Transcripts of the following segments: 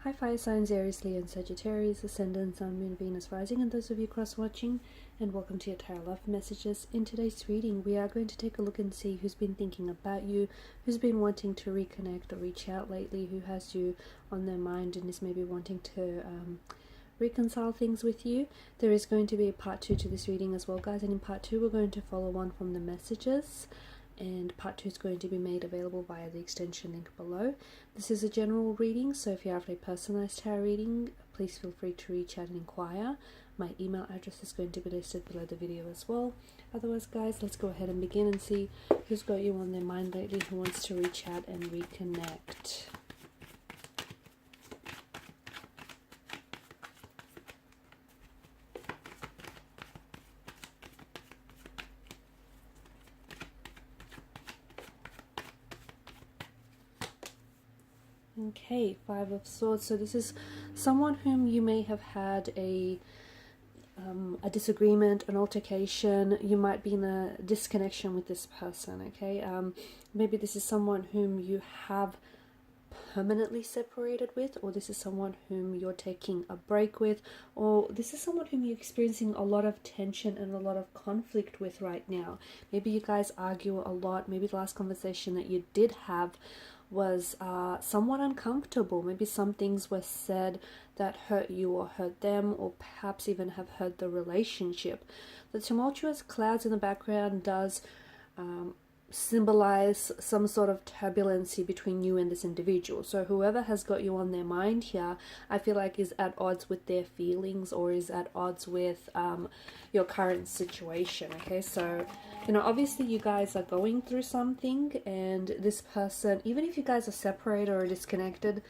Hi fire signs, Aries, Leo and Sagittarius, Ascendant, Sun, Moon, Venus, Rising, and those of you cross-watching, and welcome to your Tarot Love Messages. In today's reading, we are going to take a look and see who's been thinking about you, who's been wanting to reconnect or reach out lately, who has you on their mind and is maybe wanting to reconcile things with you. There is going to be a part 2 to this reading as well, guys, and in part 2 we're going to follow on from the messages, and part 2 is going to be made available via the extension link below. This is a general reading, so if you have a personalized tarot reading, please feel free to reach out and inquire. My email address is going to be listed below the video as well. Otherwise, guys, let's go ahead and begin and see who's got you on their mind lately, who wants to reach out and reconnect. Okay, Five of Swords. So this is someone whom you may have had a disagreement, an altercation. You might be in a disconnection with this person, okay? Maybe this is someone whom you have permanently separated with, or this is someone whom you're taking a break with, or this is someone whom you're experiencing a lot of tension and a lot of conflict with right now. Maybe you guys argue a lot. Maybe the last conversation that you did have was somewhat uncomfortable. Maybe some things were said that hurt you or hurt them, or perhaps even have hurt the relationship. The tumultuous clouds in the background does symbolize some sort of turbulency between you and this individual. So whoever has got you on their mind here, I feel like is at odds with their feelings, or is at odds with your current situation. Okay, so you know, obviously you guys are going through something, and this person, even if you guys are separated or disconnected,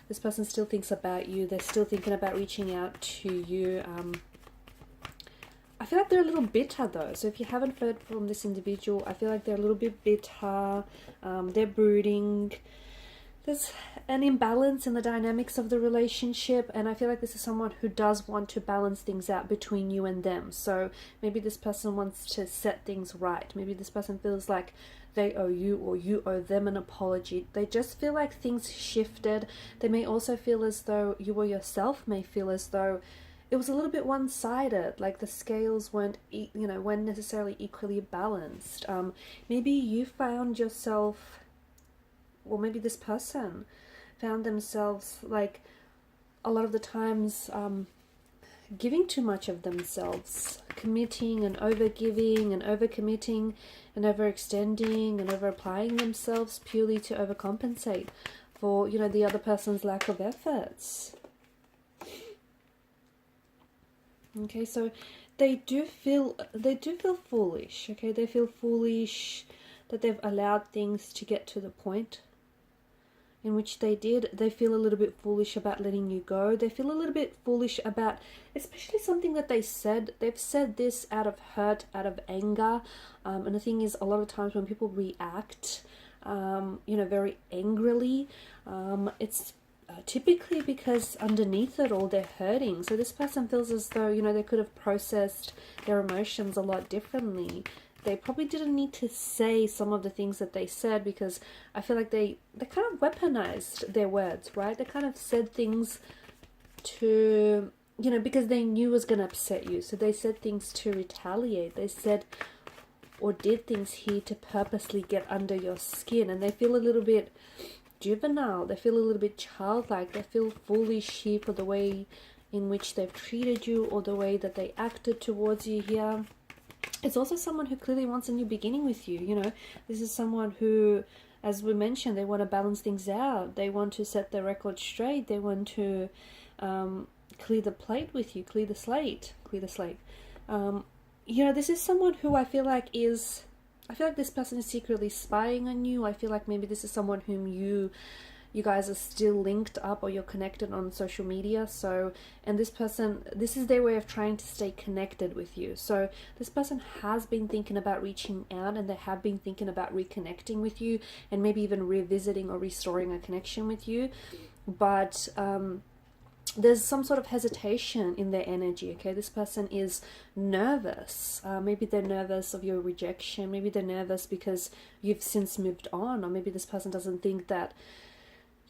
this person still thinks about you. They're still thinking about reaching out to you. I feel like they're a little bitter though. So if you haven't heard from this individual, I feel like they're a little bit bitter. They're brooding. There's an imbalance in the dynamics of the relationship, and I feel like this is someone who does want to balance things out between you and them. So maybe this person wants to set things right. Maybe this person feels like they owe you, or you owe them an apology. They just feel like things shifted. They may also feel as though you or yourself may feel as though it was a little bit one-sided, like the scales weren't necessarily equally balanced. Maybe you found yourself, or maybe this person found themselves, like, a lot of the times giving too much of themselves, committing and overgiving and overcommitting and overextending and over-applying themselves purely to overcompensate for, you know, the other person's lack of efforts. Okay, so they do feel foolish. Okay, they feel foolish that they've allowed things to get to the point in which they did. They feel a little bit foolish about letting you go. They feel a little bit foolish about, especially something that they said. They've said this out of hurt, out of anger. And the thing is, a lot of times when people react, very angrily, it's typically because underneath it all they're hurting. So this person feels as though, you know, they could have processed their emotions a lot differently. They probably didn't need to say some of the things that they said, because I feel like they kind of weaponized their words, right? They kind of said things to, you know, because they knew it was going to upset you. So they said things to retaliate. They said or did things here to purposely get under your skin, and they feel a little bit juvenile. They feel a little bit childlike. They feel foolish here for the way in which they've treated you, or the way that they acted towards you here. It's also someone who clearly wants a new beginning with you. You know, this is someone who, as we mentioned, they want to balance things out. They want to set their record straight. They want to clear the plate with you, clear the slate. You know, this is someone who I feel like this person is secretly spying on you. I feel like maybe this is someone whom you guys are still linked up, or you're connected on social media. So, and this person, this is their way of trying to stay connected with you. So this person has been thinking about reaching out, and they have been thinking about reconnecting with you, and maybe even revisiting or restoring a connection with you. But there's some sort of hesitation in their energy. Okay, this person is nervous. Maybe they're nervous of your rejection. Maybe they're nervous because you've since moved on, or maybe this person doesn't think that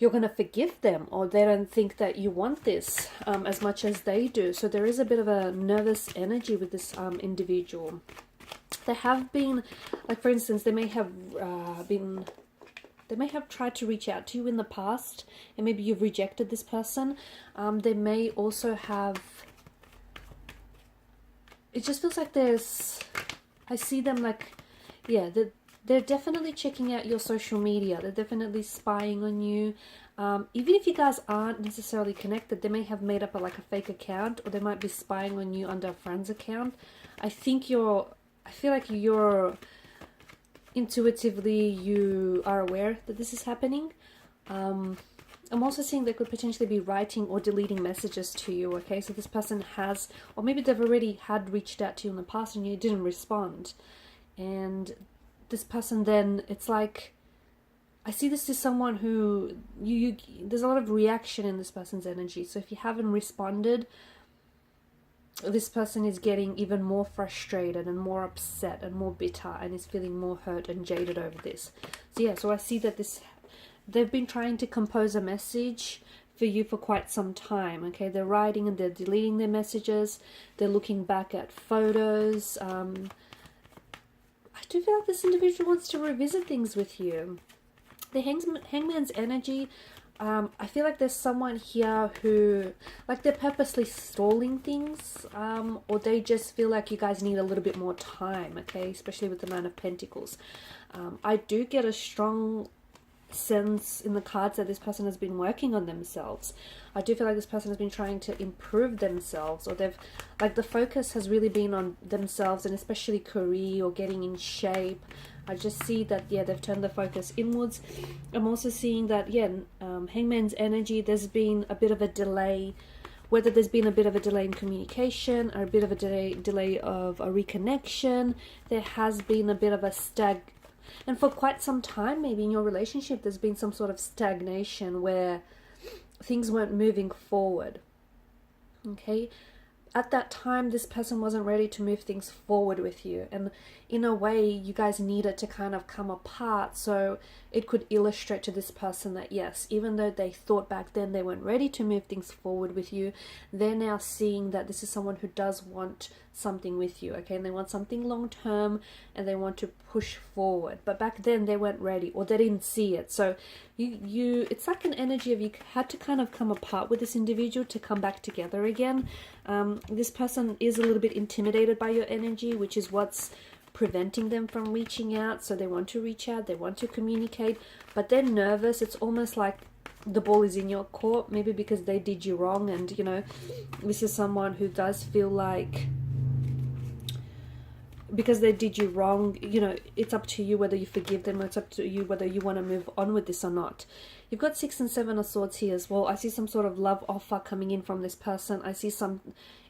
you're going to forgive them, or they don't think that you want this as much as they do. So there is a bit of a nervous energy with this individual. They have been, like for instance, they may have tried to reach out to you in the past, and maybe you've rejected this person. They may also have, it just feels like I see them like, yeah, they're definitely checking out your social media. They're definitely spying on you. Even if you guys aren't necessarily connected, they may have made up a fake account, or they might be spying on you under a friend's account. I feel like you're intuitively, you are aware that this is happening. I'm also seeing they could potentially be writing or deleting messages to you, okay? So this person has, or maybe they've already had reached out to you in the past and you didn't respond. And this person then, it's like, I see this as someone who, there's a lot of reaction in this person's energy. So if you haven't responded, this person is getting even more frustrated and more upset and more bitter, and is feeling more hurt and jaded over this. So yeah, so I see that they've been trying to compose a message for you for quite some time, okay? They're writing and they're deleting their messages. They're looking back at photos. I do feel like this individual wants to revisit things with you. The Hangman's energy, I feel like there's someone here who, like, they're purposely stalling things, or they just feel like you guys need a little bit more time, okay? Especially with the Nine of Pentacles. I do get a strong sense in the cards that this person has been working on themselves. I do feel like this person has been trying to improve themselves, or they've, like, the focus has really been on themselves, and especially career or getting in shape. I just see that, yeah, they've turned the focus inwards. I'm also seeing that, yeah, Hangman's energy, there's been a bit of a delay, whether there's been a bit of a delay in communication or a bit of a delay of a reconnection. There has been a bit of a and for quite some time, maybe in your relationship, there's been some sort of stagnation where things weren't moving forward. Okay? At that time, this person wasn't ready to move things forward with you. And in a way, you guys needed to kind of come apart so it could illustrate to this person that, yes, even though they thought back then they weren't ready to move things forward with you, they're now seeing that this is someone who does want something with you, okay? And they want something long term, and they want to push forward. But back then they weren't ready, or they didn't see it. So it's like an energy of you had to kind of come apart with this individual to come back together again. This person is a little bit intimidated by your energy, which is what's preventing them from reaching out. So they want to reach out, they want to communicate, but they're nervous. It's almost like the ball is in your court, maybe because they did you wrong. And, you know, this is someone who does feel like, because they did you wrong, you know, it's up to you whether you forgive them, or it's up to you whether you want to move on with this or not. You've got 6 and 7 of Swords here as well. I see some sort of love offer coming in from this person. I see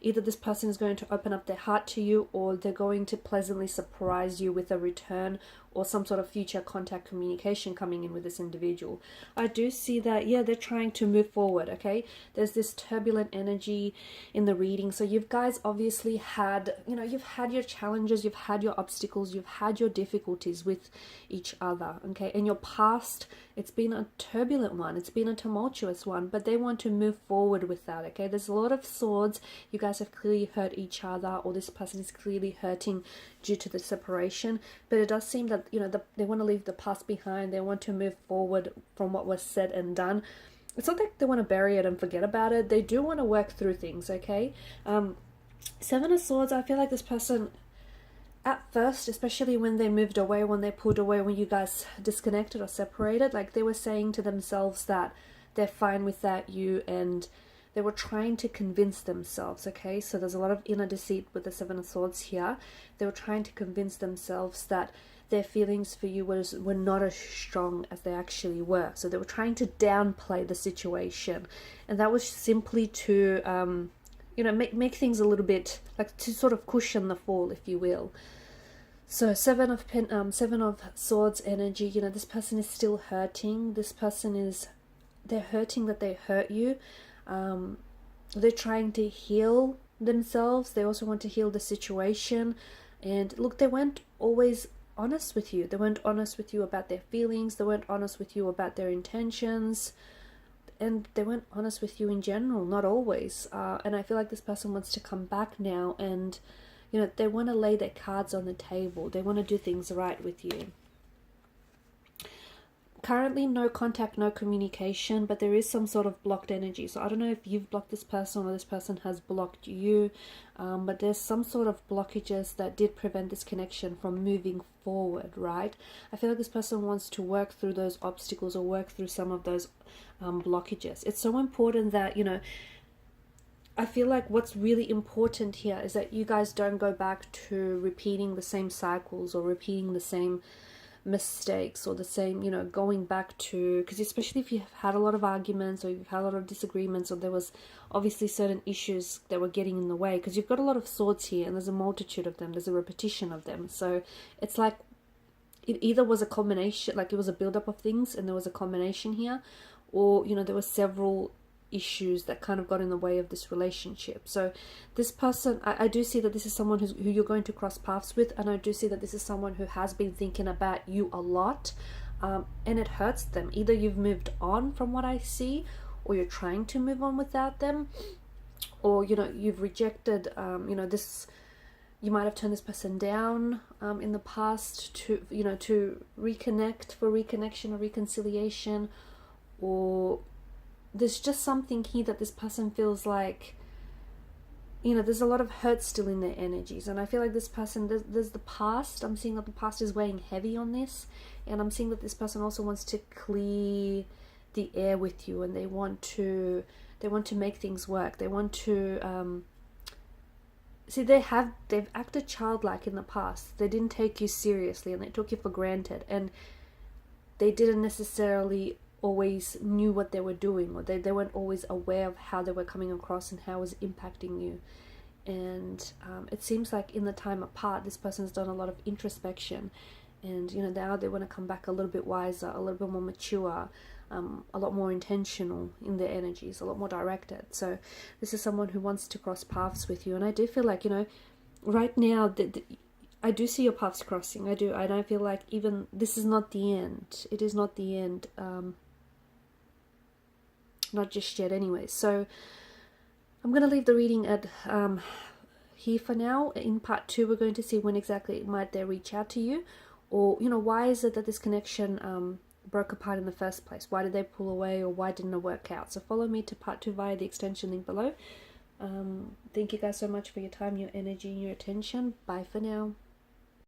either this person is going to open up their heart to you, or they're going to pleasantly surprise you with a return, or some sort of future contact communication coming in with this individual. I do see that, yeah, they're trying to move forward, okay? There's this turbulent energy in the reading. So you guys obviously had, you know, you've had your challenges, you've had your obstacles, you've had your difficulties with each other, okay? In your past, it's been a turbulent one, it's been a tumultuous one, but they want to move forward with that, okay? There's a lot of swords. You guys have clearly hurt each other, or this person is clearly hurting due to the separation, but it does seem that, you know, they want to leave the past behind. They want to move forward from what was said and done. It's not like they want to bury it and forget about it. They do want to work through things, okay? 7 of Swords, I feel like this person, at first, especially when they moved away, when they pulled away, when you guys disconnected or separated, like, they were saying to themselves that they're fine without you, and they were trying to convince themselves, okay? So there's a lot of inner deceit with the 7 of Swords here. They were trying to convince themselves that their feelings for you were not as strong as they actually were. So they were trying to downplay the situation. And that was simply to, you know, make things a little bit, like, to sort of cushion the fall, if you will. So 7 of Swords energy, you know, this person is still hurting. This person they're hurting that they hurt you. They're trying to heal themselves. They also want to heal the situation. And look, they weren't always honest with you. They weren't honest with you about their feelings. They weren't honest with you about their intentions. and they weren't honest with you in general, not always. And I feel like this person wants to come back now, and they want to lay their cards on the table. They want to do things right with you. Currently, no contact, no communication, but there is some sort of blocked energy. So I don't know if you've blocked this person or this person has blocked you, but there's some sort of blockages that did prevent this connection from moving forward, right? I feel like this person wants to work through those obstacles or work through some of those blockages. It's so important that, I feel like what's really important here is that you guys don't go back to repeating the same cycles or repeating the same mistakes or the same, going back to, because especially if you've had a lot of arguments or you've had a lot of disagreements, or there was obviously certain issues that were getting in the way, because you've got a lot of swords here and there's a multitude of them, there's a repetition of them. So it's like it either was a combination, like it was a build-up of things and there was a combination here, or there were several issues that kind of got in the way of this relationship. So this person, I do see that this is someone who you're going to cross paths with, and I do see that this is someone who has been thinking about you a lot, and it hurts them. Either you've moved on from what I see, or you're trying to move on without them, or you've rejected this. You might have turned this person down in the past to to reconnect, for reconnection or reconciliation, or there's just something here that this person feels like, there's a lot of hurt still in their energies. And I feel like this person, there's the past. I'm seeing that the past is weighing heavy on this. And I'm seeing that this person also wants to clear the air with you, and they want to make things work. They want to, see, they've acted childlike in the past. They didn't take you seriously and they took you for granted. And they didn't necessarily always knew what they were doing, or they weren't always aware of how they were coming across and how it was impacting you. And it seems like in the time apart, this person's done a lot of introspection, and now they want to come back a little bit wiser, a little bit more mature, a lot more intentional in their energies, a lot more directed. So this is someone who wants to cross paths with you, and I do feel like right now I do see your paths crossing. I do. I don't feel like even this is not the end. It is not the end. Not just yet anyway. So I'm going to leave the reading at here for now. In part 2, we're going to see when exactly might they reach out to you, or why is it that this connection broke apart in the first place? Why did they pull away, or why didn't it work out? So follow me to part 2 via the extension link below. Thank you guys so much for your time, your energy, and your attention. Bye for now.